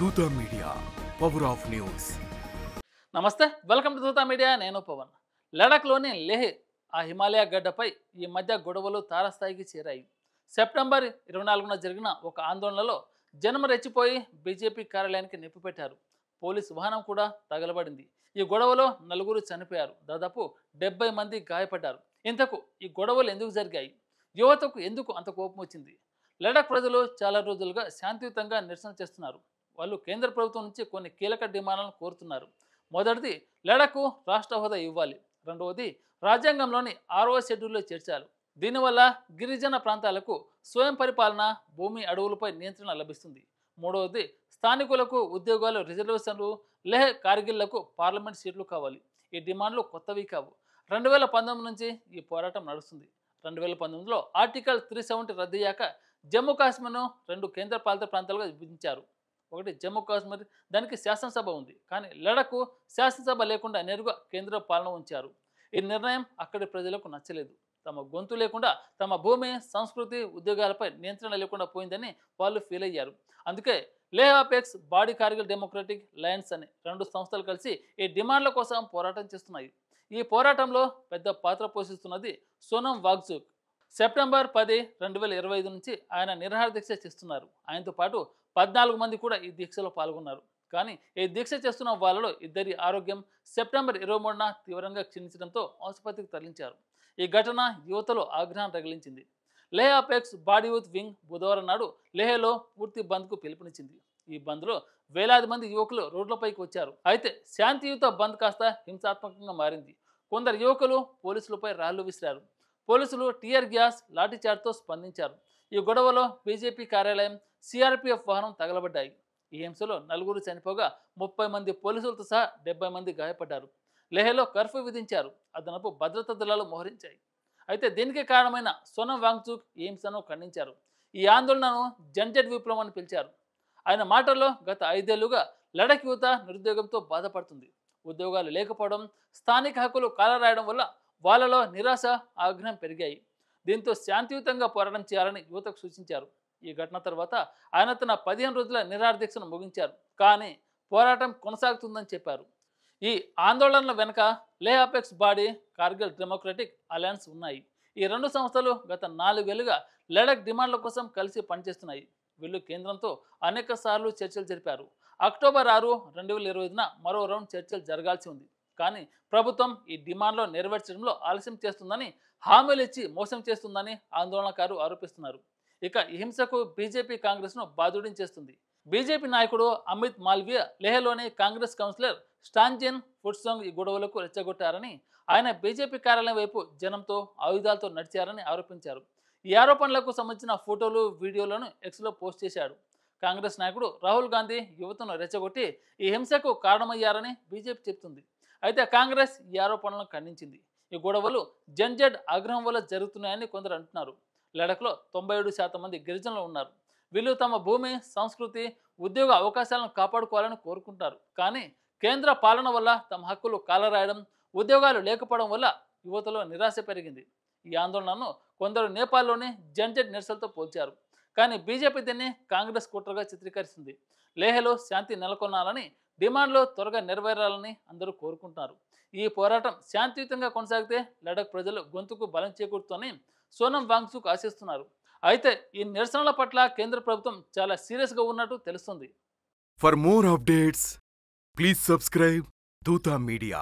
దూత media power of news. నమస్తే, welcome to దూత మీడియా. నేను పవన్. లడాఖ్లోని లేహ్ ఆ హిమాలయ గడ్డపై ఈ మధ్య గొడవలు తారస్థాయికి చేరాయి. సెప్టెంబర్ 24న జరిగిన ఒక ఆందోళనలో జనం రెచ్చిపోయి బీజేపీ కార్యాలయానికి నిప్పు. పోలీసు వాహనం కూడా తగలబడింది. ఈ గొడవలో 4 చనిపోయారు, దాదాపు 70 మంది గాయపడ్డారు. ఇంతకు ఈ గొడవలు ఎందుకు జరిగాయి? యువతకు ఎందుకు అంత కోపం వచ్చింది? లడాక్ ప్రజలు చాలా రోజులుగా శాంతియుతంగా నిరసన చేస్తున్నారు. వాళ్ళు కేంద్ర ప్రభుత్వం నుంచి కొన్ని కీలక డిమాండ్లను కోరుతున్నారు. మొదటిది, లడాఖ్కు రాష్ట్ర హోదా ఇవ్వాలి. రెండవది, రాజ్యాంగంలోని 6వ షెడ్యూల్లో చేర్చాలి. దీనివల్ల గిరిజన ప్రాంతాలకు స్వయం పరిపాలన, భూమి, అడవులపై నియంత్రణ లభిస్తుంది. మూడవది, స్థానికులకు ఉద్యోగాలు, రిజర్వేషన్లు, లేహ్ కార్గిల్లకు పార్లమెంట్ సీట్లు కావాలి. ఈ డిమాండ్లు కొత్తవి కావు. 2019 నుంచి ఈ పోరాటం నడుస్తుంది. 2019లో ఆర్టికల్ 370 రద్దయ్యాక జమ్మూ కాశ్మీర్ను 2 కేంద్ర పాలిత ప్రాంతాలుగా విభజించారు. ఒకటి జమ్మూ కాశ్మీర్, దానికి శాసనసభ ఉంది. కానీ లడాఖ్కు శాసనసభ లేకుండా నేరుగా కేంద్ర పాలన ఉంచారు. ఈ నిర్ణయం అక్కడి ప్రజలకు నచ్చలేదు. తమ గొంతు లేకుండా, తమ భూమి, సంస్కృతి, ఉద్యోగాలపై నియంత్రణ లేకుండా పోయిందని వాళ్ళు ఫీల్ అయ్యారు. అందుకే Leh apex body Kargil democratic Lions అనే 2 సంస్థలు కలిసి ఈ డిమాండ్ల కోసం పోరాటం చేస్తున్నాయి. ఈ పోరాటంలో పెద్ద పాత్ర పోషిస్తున్నది సోనం వాంగ్చుక్. సెప్టెంబర్ 10, 2025 నుంచి ఆయన నిరాహార దీక్ష చేస్తున్నారు. ఆయనతో పాటు 14 మంది కూడా ఈ దీక్షలో పాల్గొన్నారు. కానీ ఈ దీక్ష చేస్తున్న వాళ్ళలో 2 ఆరోగ్యం సెప్టెంబర్ 23న తీవ్రంగా క్షీణించడంతో ఆసుపత్రికి తరలించారు. ఈ ఘటన యువతలో ఆగ్రహం రగిలించింది. Leh apex body youth wing బుధవారం నాడు లేహ్లో పూర్తి బంద్కు పిలుపునిచ్చింది. ఈ బంద్లో వేలాది మంది యువకులు రోడ్లపైకి వచ్చారు. అయితే శాంతియుత బంద్ కాస్త హింసాత్మకంగా మారింది. కొందరు యువకులు పోలీసులపై రాళ్లు విసిరారు. పోలీసులు టియర్ గ్యాస్, లాఠీచార్జ్తో స్పందించారు. ఈ గొడవలో బీజేపీ కార్యాలయం, సిఆర్పిఎఫ్ వాహనం తగలబడ్డాయి. ఈ హింసలో 4 చనిపోగా 30 మంది పోలీసులతో సహా 70 మంది గాయపడ్డారు. లేహ్లో కర్ఫ్యూ విధించారు. అదనపు భద్రతా దళాలు మోహరించాయి. అయితే దీనికి కారణమైన సోనం వాంగ్చుక్ ఈ హింసను ఖండించారు. ఈ ఆందోళనను జంజట్ విప్లవం అని పిలిచారు. ఆయన మాటల్లో, గత 5 ఏళ్లుగా లడాక్ యువత నిరుద్యోగంతో బాధపడుతుంది. ఉద్యోగాలు లేకపోవడం, స్థానిక హక్కులు కాలరాయడం వల్ల వాళ్ళలో నిరాశ, ఆగ్రహం పెరిగాయి. దీంతో శాంతియుతంగా పోరాటం చేయాలని యువతకు సూచించారు. ఈ ఘటన తర్వాత ఆయన తన 15 రోజుల నిరాహార దీక్షను ముగించారు. కానీ పోరాటం కొనసాగుతుందని చెప్పారు. ఈ ఆందోళనల వెనుక Leh apex body Kargil democratic alliance ఉన్నాయి. ఈ 2 సంస్థలు గత 4 ఏళ్లుగా లడాక్ డిమాండ్ల కోసం కలిసి పనిచేస్తున్నాయి. వీళ్ళు కేంద్రంతో అనేక సార్లు చర్చలు జరిపారు. అక్టోబర్ 6, 2025న మరో రౌండ్ చర్చలు జరగాల్సి ఉంది. కానీ ప్రభుత్వం ఈ డిమాండ్లో నెరవేర్చడంలో ఆలస్యం చేస్తుందని, హామీలు ఇచ్చి మోసం చేస్తుందని ఆందోళనకారు ఆరోపిస్తున్నారు. ఇక ఈ హింసకు బీజేపీ కాంగ్రెస్ను బాధుడిని చేస్తుంది. బీజేపీ నాయకుడు అమిత్ మాల్వియా లేహ్లోని కాంగ్రెస్ కౌన్సిలర్ స్టాంజిన్ ఫుట్సంగ్ ఈ గొడవలకు రెచ్చగొట్టారని, ఆయన బీజేపీ కార్యాలయం వైపు జనంతో, ఆయుధాలతో నడిచారని ఆరోపించారు. ఈ ఆరోపణలకు సంబంధించిన ఫోటోలు, వీడియోలను ఎక్స్లో పోస్ట్ చేశాడు. కాంగ్రెస్ నాయకుడు రాహుల్ గాంధీ యువతను రెచ్చగొట్టి ఈ హింసకు కారణమయ్యారని బీజేపీ చెబుతుంది. అయితే కాంగ్రెస్ ఈ ఆరోపణలను ఖండించింది. ఈ గొడవలు జంజట్ ఆగ్రహం వల్ల జరుగుతున్నాయని కొందరు అంటున్నారు. లడాఖ్లో 97% మంది గిరిజనులు ఉన్నారు. వీళ్ళు తమ భూమి, సంస్కృతి, ఉద్యోగ అవకాశాలను కాపాడుకోవాలని కోరుకుంటారు. కానీ కేంద్ర పాలన వల్ల తమ హక్కులు కాలరాయడం, ఉద్యోగాలు లేకపోవడం వల్ల యువతలో నిరాశ పెరిగింది. ఈ ఆందోళనను కొందరు నేపాల్లోని జంజట్ నిరసనలతో పోల్చారు. కానీ బీజేపీ దీన్ని కాంగ్రెస్ కుట్రగా చిత్రీకరిస్తుంది. లేహ్లో శాంతి నెలకొనాలని, డిమాండ్లు త్వరగా నెరవేరాలని అందరూ కోరుకుంటున్నారు. ఈ పోరాటం శాంతియుతంగా కొనసాగితే లడాక్ ప్రజలు గొంతుకు బలం చేకూరుతుందని సోనం వాంగ్చుక్ ఆశిస్తున్నారు. అయితే ఈ నిరసనల పట్ల కేంద్ర ప్రభుత్వం చాలా సీరియస్గా ఉన్నట్టు తెలుస్తుంది. For more updates please subscribe దూత మీడియా.